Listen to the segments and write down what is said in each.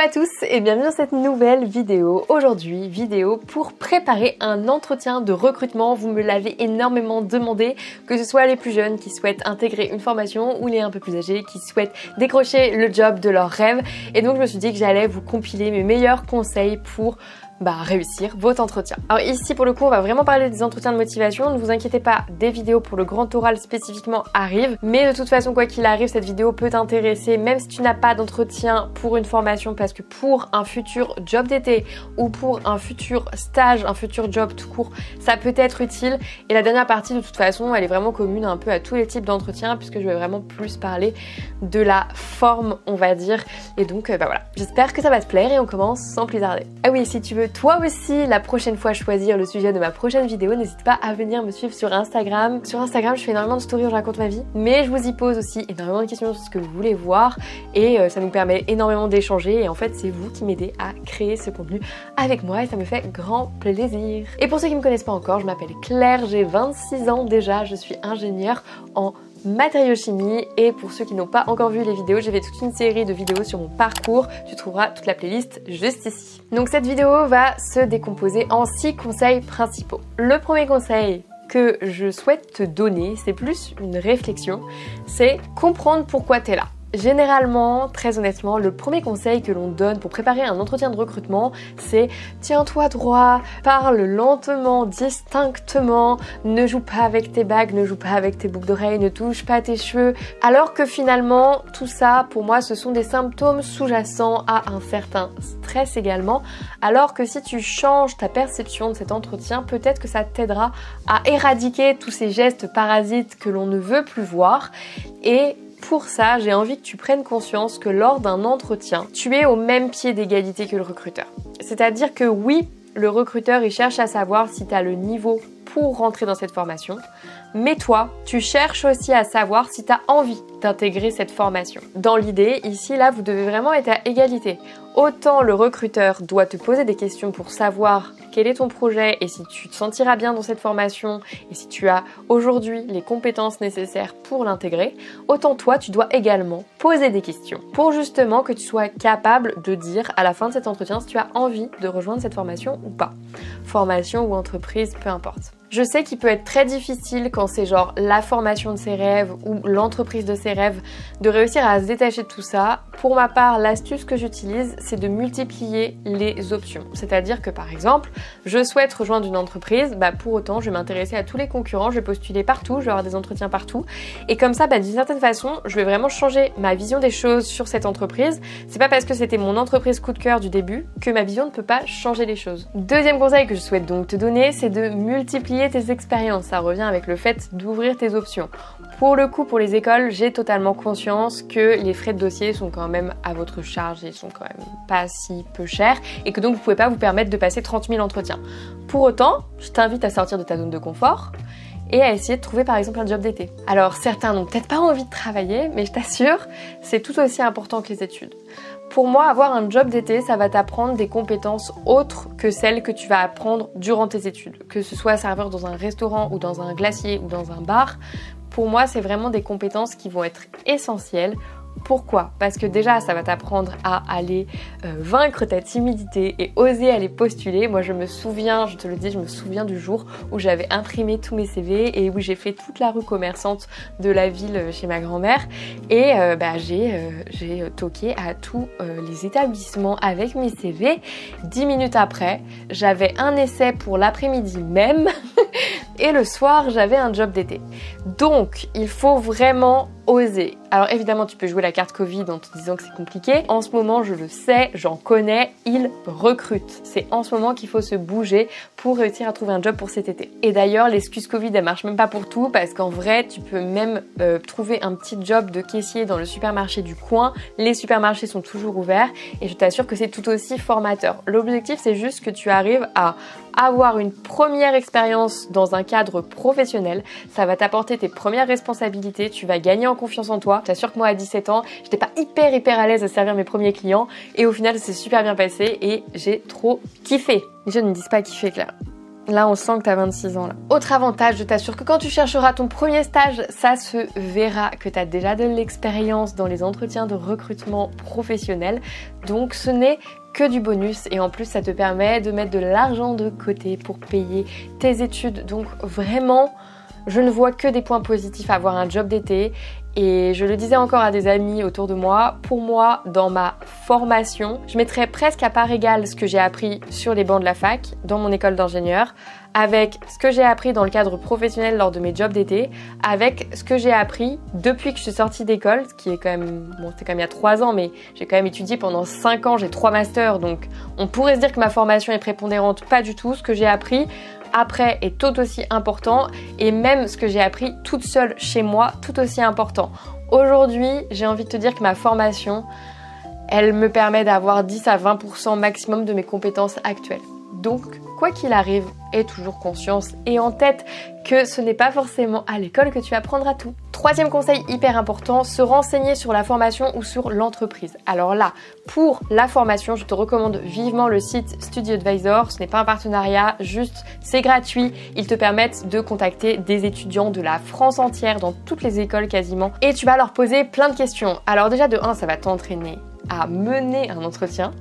à tous et bienvenue dans cette nouvelle vidéo. Aujourd'hui, vidéo pour préparer un entretien de recrutement. Vous me l'avez énormément demandé, que ce soit les plus jeunes qui souhaitent intégrer une formation ou les un peu plus âgés qui souhaitent décrocher le job de leur rêve. Et donc je me suis dit que j'allais vous compiler mes meilleurs conseils pour réussir votre entretien. Alors ici pour le coup on va vraiment parler des entretiens de motivation. Ne vous inquiétez pas, des vidéos pour le grand oral spécifiquement arrivent, mais de toute façon quoi qu'il arrive cette vidéo peut t'intéresser même si tu n'as pas d'entretien pour une formation, parce que pour un futur job d'été ou pour un futur stage, un futur job tout court, ça peut être utile. Et la dernière partie de toute façon elle est vraiment commune un peu à tous les types d'entretiens, puisque je vais vraiment plus parler de la forme on va dire. Et donc voilà, j'espère que ça va te plaire et on commence sans plus tarder. Ah oui, si tu veux toi aussi la prochaine fois choisir le sujet de ma prochaine vidéo, n'hésite pas à venir me suivre sur Instagram. Sur Instagram je fais énormément de stories où je raconte ma vie, mais je vous y pose aussi énormément de questions sur ce que vous voulez voir et ça nous permet énormément d'échanger et en fait c'est vous qui m'aidez à créer ce contenu avec moi et ça me fait grand plaisir. Et pour ceux qui ne me connaissent pas encore, je m'appelle Claire, j'ai 26 ans déjà, je suis ingénieure en matériochimie et pour ceux qui n'ont pas encore vu les vidéos, j'ai fait toute une série de vidéos sur mon parcours, tu trouveras toute la playlist juste ici. Donc cette vidéo va se décomposer en 6 conseils principaux. Le premier conseil que je souhaite te donner, c'est plus une réflexion, c'est comprendre pourquoi tu es là. Généralement, très honnêtement, le premier conseil que l'on donne pour préparer un entretien de recrutement, c'est tiens-toi droit, parle lentement, distinctement, ne joue pas avec tes bagues, ne joue pas avec tes boucles d'oreilles, ne touche pas tes cheveux. Alors que finalement, tout ça, pour moi, ce sont des symptômes sous-jacents à un certain stress également. Alors que si tu changes ta perception de cet entretien, peut-être que ça t'aidera à éradiquer tous ces gestes parasites que l'on ne veut plus voir. Et pour ça, j'ai envie que tu prennes conscience que lors d'un entretien, tu es au même pied d'égalité que le recruteur. C'est-à-dire que oui, le recruteur il cherche à savoir si tu as le niveau pour rentrer dans cette formation, mais toi, tu cherches aussi à savoir si tu as envie d'intégrer cette formation. Dans l'idée, ici, là, vous devez vraiment être à égalité. Autant le recruteur doit te poser des questions pour savoir quel est ton projet et si tu te sentiras bien dans cette formation et si tu as aujourd'hui les compétences nécessaires pour l'intégrer, autant toi, tu dois également poser des questions pour justement que tu sois capable de dire à la fin de cet entretien si tu as envie de rejoindre cette formation ou pas. Formation ou entreprise, peu importe. Je sais qu'il peut être très difficile quand c'est genre la formation de ses rêves ou l'entreprise de ses rêves de réussir à se détacher de tout ça. Pour ma part, l'astuce que j'utilise, c'est de multiplier les options. C'est-à-dire que par exemple, je souhaite rejoindre une entreprise, pour autant je vais m'intéresser à tous les concurrents, je vais postuler partout, je vais avoir des entretiens partout. Et comme ça, d'une certaine façon, je vais vraiment changer ma vision des choses sur cette entreprise. C'est pas parce que c'était mon entreprise coup de cœur du début que ma vision ne peut pas changer les choses. Deuxième conseil que je souhaite donc te donner, c'est de multiplier tes expériences. Ça revient avec le fait d'ouvrir tes options. Pour le coup, pour les écoles, j'ai totalement conscience que les frais de dossier sont quand même à votre charge et sont quand même pas si peu chers et que donc vous pouvez pas vous permettre de passer 30 000 entretiens. Pour autant, je t'invite à sortir de ta zone de confort et à essayer de trouver par exemple un job d'été. Alors certains n'ont peut-être pas envie de travailler, mais je t'assure, c'est tout aussi important que les études. Pour moi, avoir un job d'été, ça va t'apprendre des compétences autres que celles que tu vas apprendre durant tes études. Que ce soit serveur dans un restaurant ou dans un glacier ou dans un bar, pour moi, c'est vraiment des compétences qui vont être essentielles. Pourquoi ? Parce que déjà, ça va t'apprendre à aller vaincre ta timidité et oser aller postuler. Moi, je me souviens, je te le dis, je me souviens du jour où j'avais imprimé tous mes CV et où j'ai fait toute la rue commerçante de la ville chez ma grand-mère. Et j'ai toqué à tous les établissements avec mes CV. 10 minutes après, j'avais un essai pour l'après-midi même et le soir, j'avais un job d'été. Donc, il faut vraiment oser. Alors évidemment, tu peux jouer la carte Covid en te disant que c'est compliqué. En ce moment, je le sais, j'en connais, ils recrutent. C'est en ce moment qu'il faut se bouger pour réussir à trouver un job pour cet été. Et d'ailleurs, l'excuse Covid, elle marche même pas pour tout parce qu'en vrai, tu peux même trouver un petit job de caissier dans le supermarché du coin. Les supermarchés sont toujours ouverts et je t'assure que c'est tout aussi formateur. L'objectif, c'est juste que tu arrives à avoir une première expérience dans un cadre professionnel. Ça va t'apporter tes premières responsabilités, tu vas gagner en confiance en toi. Je t'assure que moi à 17 ans, j'étais pas hyper à l'aise à servir mes premiers clients et au final, ça s'est super bien passé et j'ai trop kiffé. Les jeunes ne disent pas kiffer, Claire. Là, on sent que t'as 26 ans là. Autre avantage, je t'assure que quand tu chercheras ton premier stage, ça se verra que t'as déjà de l'expérience dans les entretiens de recrutement professionnel. Donc ce n'est que du bonus et en plus ça te permet de mettre de l'argent de côté pour payer tes études. Donc vraiment, je ne vois que des points positifs à avoir un job d'été. Et je le disais encore à des amis autour de moi, pour moi, dans ma formation, je mettrais presque à part égale ce que j'ai appris sur les bancs de la fac, dans mon école d'ingénieur, avec ce que j'ai appris dans le cadre professionnel lors de mes jobs d'été, avec ce que j'ai appris depuis que je suis sortie d'école, ce qui est quand même, bon, c'était quand même il y a 3 ans, mais j'ai quand même étudié pendant 5 ans, j'ai 3 masters, donc on pourrait se dire que ma formation est prépondérante, pas du tout. Ce que j'ai appris après est tout aussi important et même ce que j'ai appris toute seule chez moi, tout aussi important. Aujourd'hui, j'ai envie de te dire que ma formation, elle me permet d'avoir 10 à 20% maximum de mes compétences actuelles. Donc, quoi qu'il arrive, aie toujours conscience et en tête que ce n'est pas forcément à l'école que tu apprendras tout. Troisième conseil hyper important, se renseigner sur la formation ou sur l'entreprise. Alors là, pour la formation, je te recommande vivement le site StudyAdvisor. Ce n'est pas un partenariat, juste c'est gratuit. Ils te permettent de contacter des étudiants de la France entière, dans toutes les écoles quasiment. Et tu vas leur poser plein de questions. Alors déjà de 1, ça va t'entraîner à mener un entretien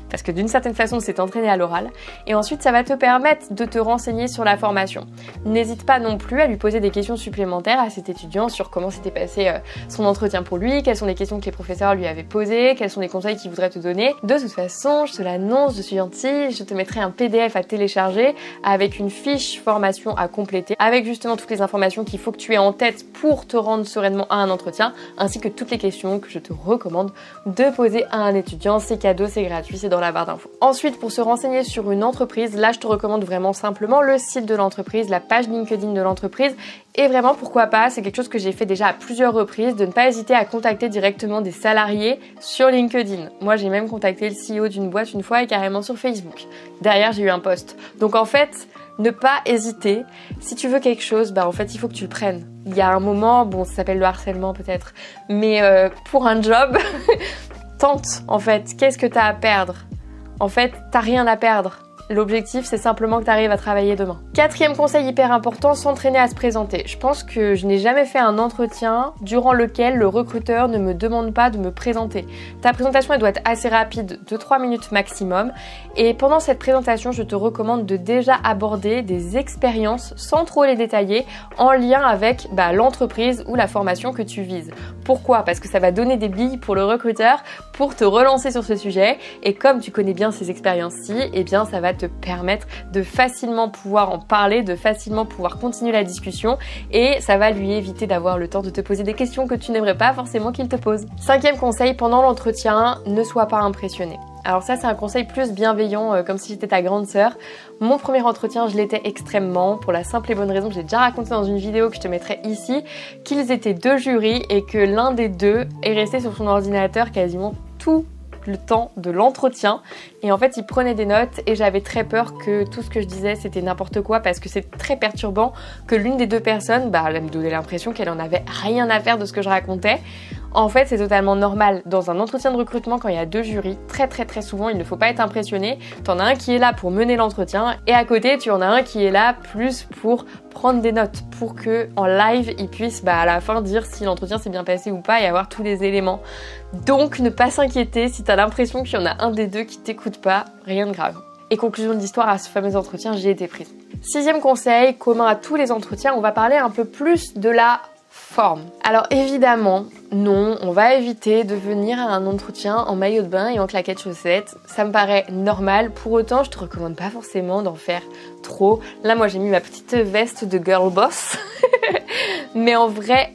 parce que d'une certaine façon c'est t'entraîner à l'oral et ensuite ça va te permettre de te renseigner sur la formation. N'hésite pas non plus à lui poser des questions supplémentaires à cet étudiant sur comment s'était passé son entretien pour lui, quelles sont les questions que les professeurs lui avaient posées, quels sont les conseils qu'il voudrait te donner. De toute façon, je te l'annonce, je suis gentille, je te mettrai un PDF à télécharger avec une fiche formation à compléter avec justement toutes les informations qu'il faut que tu aies en tête pour te rendre sereinement à un entretien ainsi que toutes les questions que je te recommande de poser à un étudiant. C'est cadeau, c'est gratuit, c'est dans la barre d'infos. Ensuite, pour se renseigner sur une entreprise, là je te recommande vraiment simplement le site de l'entreprise, la page LinkedIn de l'entreprise et vraiment pourquoi pas, c'est quelque chose que j'ai fait déjà à plusieurs reprises, de ne pas hésiter à contacter directement des salariés sur LinkedIn. Moi j'ai même contacté le CEO d'une boîte une fois et carrément sur Facebook. Derrière j'ai eu un post. Donc en fait, ne pas hésiter. Si tu veux quelque chose, bah en fait il faut que tu le prennes. Il y a un moment, bon ça s'appelle le harcèlement peut-être, mais pour un job, tente en fait. Qu'est-ce que t'as à perdre? En fait, t'as rien à perdre. L'objectif, c'est simplement que tu arrives à travailler demain. Quatrième conseil hyper important, s'entraîner à se présenter. Je pense que je n'ai jamais fait un entretien durant lequel le recruteur ne me demande pas de me présenter. Ta présentation, elle doit être assez rapide, 2-3 minutes maximum. Et pendant cette présentation, je te recommande de déjà aborder des expériences, sans trop les détailler, en lien avec l'entreprise ou la formation que tu vises. Pourquoi? Parce que ça va donner des billes pour le recruteur pour te relancer sur ce sujet. Et comme tu connais bien ces expériences-ci, eh bien ça va te permettre de facilement pouvoir en parler, de facilement pouvoir continuer la discussion et ça va lui éviter d'avoir le temps de te poser des questions que tu n'aimerais pas forcément qu'il te pose. Cinquième conseil, pendant l'entretien, ne sois pas impressionné. Alors ça c'est un conseil plus bienveillant, comme si j'étais ta grande sœur. Mon premier entretien je l'étais extrêmement, pour la simple et bonne raison que j'ai déjà raconté dans une vidéo que je te mettrai ici, qu'ils étaient 2 jurys et que l'un des 2 est resté sur son ordinateur quasiment tout le temps de l'entretien et en fait il prenait des notes et j'avais très peur que tout ce que je disais c'était n'importe quoi parce que c'est très perturbant que l'une des 2 personnes elle me donnait l'impression qu'elle en avait rien à faire de ce que je racontais. En fait, c'est totalement normal. Dans un entretien de recrutement, quand il y a 2 jurys, très souvent, il ne faut pas être impressionné. T'en as un qui est là pour mener l'entretien et à côté, tu en as un qui est là plus pour prendre des notes pour que en live, il puisse à la fin dire si l'entretien s'est bien passé ou pas et avoir tous les éléments. Donc, ne pas s'inquiéter si t'as l'impression qu'il y en a un des 2 qui t'écoute pas, rien de grave. Et conclusion de l'histoire, à ce fameux entretien, j'ai été prise. 6e conseil, commun à tous les entretiens, on va parler un peu plus de la forme. Alors évidemment, non, on va éviter de venir à un entretien en maillot de bain et en claquettes chaussettes. Ça me paraît normal. Pour autant, je te recommande pas forcément d'en faire trop. Là, moi, j'ai mis ma petite veste de girl boss. Mais en vrai,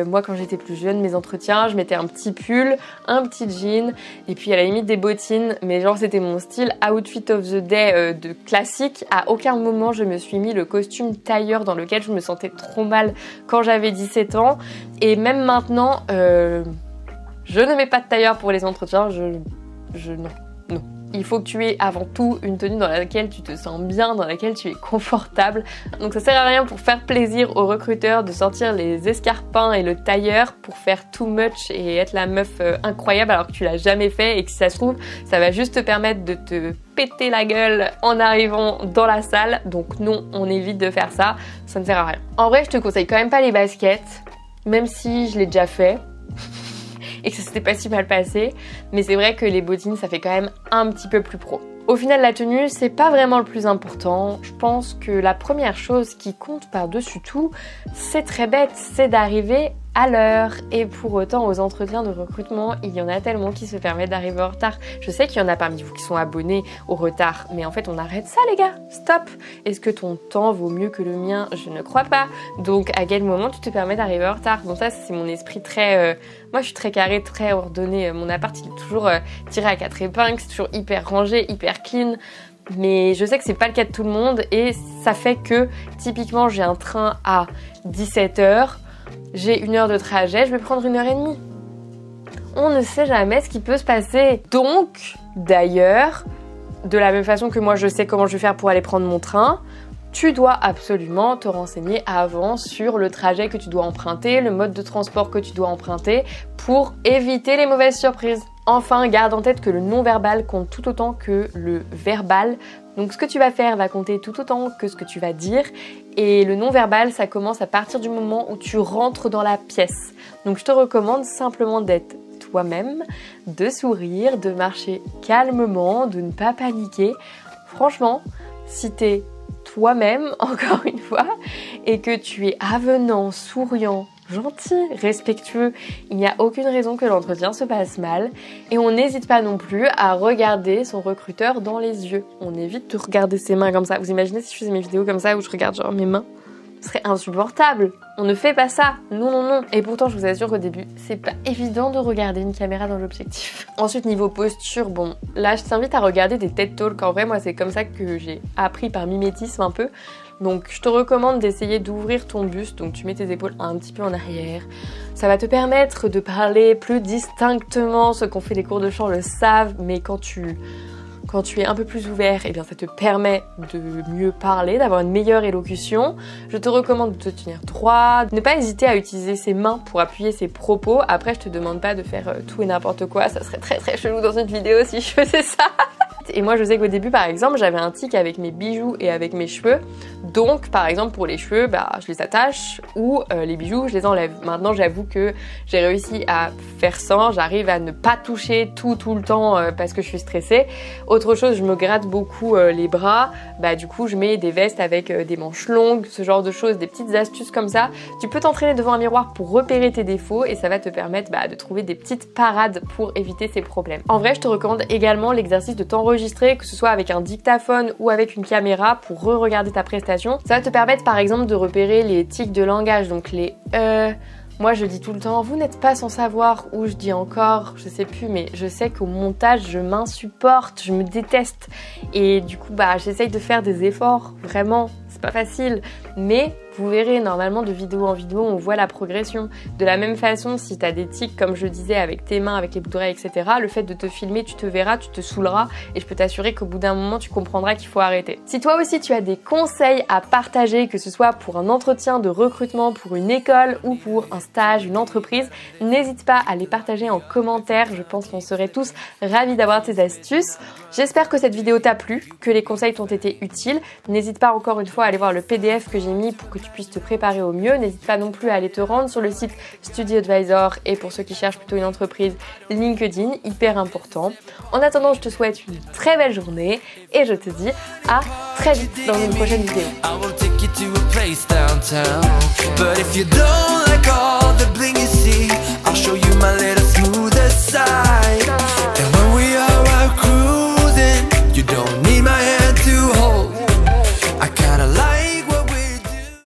moi, quand j'étais plus jeune, mes entretiens, je mettais un petit pull, un petit jean et puis à la limite des bottines. Mais genre, c'était mon style outfit of the day de classique. À aucun moment, je me suis mis le costume tailleur dans lequel je me sentais trop mal quand j'avais 17 ans. Et même maintenant, je ne mets pas de tailleur pour les entretiens. Non. il faut que tu aies avant tout une tenue dans laquelle tu te sens bien, dans laquelle tu es confortable. Donc ça sert à rien pour faire plaisir aux recruteurs de sortir les escarpins et le tailleur pour faire too much et être la meuf incroyable alors que tu l'as jamais fait et que si ça se trouve, ça va juste te permettre de te péter la gueule en arrivant dans la salle. Donc non, on évite de faire ça, ça ne sert à rien. En vrai, je te conseille quand même pas les baskets, même si je l'ai déjà fait et que ça s'était pas si mal passé, mais c'est vrai que les bottines, ça fait quand même un petit peu plus pro. Au final, la tenue, c'est pas vraiment le plus important. Je pense que la première chose qui compte par-dessus tout, c'est très bête, c'est d'arriver à l'heure. Et pour autant, aux entretiens de recrutement, il y en a tellement qui se permettent d'arriver en retard. Je sais qu'il y en a parmi vous qui sont abonnés au retard, mais en fait, on arrête ça, les gars. Stop! Est-ce que ton temps vaut mieux que le mien? Je ne crois pas. Donc, à quel moment tu te permets d'arriver en retard? Bon, ça, c'est mon esprit très... Moi, je suis très carré, très ordonné. Mon appart, il est toujours tiré à 4 épingles. C'est toujours hyper rangé, hyper clean. Mais je sais que c'est pas le cas de tout le monde. Et ça fait que, typiquement, j'ai un train à 17h. J'ai 1 heure de trajet. Je vais prendre 1h30. On ne sait jamais ce qui peut se passer. Donc, d'ailleurs, de la même façon que moi, je sais comment je vais faire pour aller prendre mon train, tu dois absolument te renseigner avant sur le trajet que tu dois emprunter, le mode de transport que tu dois emprunter pour éviter les mauvaises surprises. Enfin, garde en tête que le non-verbal compte tout autant que le verbal. Donc ce que tu vas faire va compter tout autant que ce que tu vas dire. Et le non-verbal, ça commence à partir du moment où tu rentres dans la pièce. Donc je te recommande simplement d'être toi-même, de sourire, de marcher calmement, de ne pas paniquer. Franchement, si t'es toi-même, encore une fois, et que tu es avenant, souriant, gentil, respectueux, il n'y a aucune raison que l'entretien se passe mal. Et on n'hésite pas non plus à regarder son recruteur dans les yeux. On évite de regarder ses mains comme ça. Vous imaginez si je faisais mes vidéos comme ça où je regarde genre mes mains? Ce serait insupportable. On ne fait pas ça. Non, non, non. Et pourtant, je vous assure qu'au début, c'est pas évident de regarder une caméra dans l'objectif. Ensuite, niveau posture, bon, là, je t'invite à regarder des TED Talks. En vrai, moi, c'est comme ça que j'ai appris par mimétisme un peu. Donc, je te recommande d'essayer d'ouvrir ton buste. Donc, tu mets tes épaules un petit peu en arrière. Ça va te permettre de parler plus distinctement. Ceux qui ont fait des cours de chant le savent. Mais quand tu es un peu plus ouvert, eh bien ça te permet de mieux parler, d'avoir une meilleure élocution. Je te recommande de te tenir droit, de ne pas hésiter à utiliser ses mains pour appuyer ses propos. Après, je te demande pas de faire tout et n'importe quoi, ça serait très très chelou dans une vidéo si je faisais ça. Et moi, je sais qu'au début, par exemple, j'avais un tic avec mes bijoux et avec mes cheveux. Donc, par exemple, pour les cheveux, je les attache ou les bijoux, je les enlève. Maintenant, j'avoue que j'ai réussi à faire sans. J'arrive à ne pas toucher tout le temps parce que je suis stressée. Autre chose, je me gratte beaucoup les bras. Du coup, je mets des vestes avec des manches longues, ce genre de choses, des petites astuces comme ça. Tu peux t'entraîner devant un miroir pour repérer tes défauts et ça va te permettre de trouver des petites parades pour éviter ces problèmes. En vrai, je te recommande également l'exercice de t'enregistrer, que ce soit avec un dictaphone ou avec une caméra pour re-regarder ta prestation. Ça va te permettre par exemple de repérer les tics de langage, donc les moi je dis tout le temps, vous n'êtes pas sans savoir, ou je dis encore, je sais plus, mais je sais qu'au montage je m'insupporte, je me déteste et du coup j'essaye de faire des efforts, vraiment, c'est pas facile, mais vous verrez, normalement de vidéo en vidéo on voit la progression. De la même façon, si t'as des tics comme je disais avec tes mains, avec les boucles d'oreilles, etc., le fait de te filmer, tu te verras, tu te saouleras et je peux t'assurer qu'au bout d'un moment tu comprendras qu'il faut arrêter. Si toi aussi tu as des conseils à partager, que ce soit pour un entretien de recrutement, pour une école ou pour un stage, une entreprise, n'hésite pas à les partager en commentaire, je pense qu'on serait tous ravis d'avoir tes astuces. J'espère que cette vidéo t'a plu, que les conseils t'ont été utiles. N'hésite pas encore une fois à aller voir le PDF que j'ai mis pour que tu puisses te préparer au mieux. N'hésite pas non plus à aller te rendre sur le site StudyAdvisor et pour ceux qui cherchent plutôt une entreprise, LinkedIn, hyper important. En attendant, je te souhaite une très belle journée et je te dis à très vite dans une prochaine vidéo.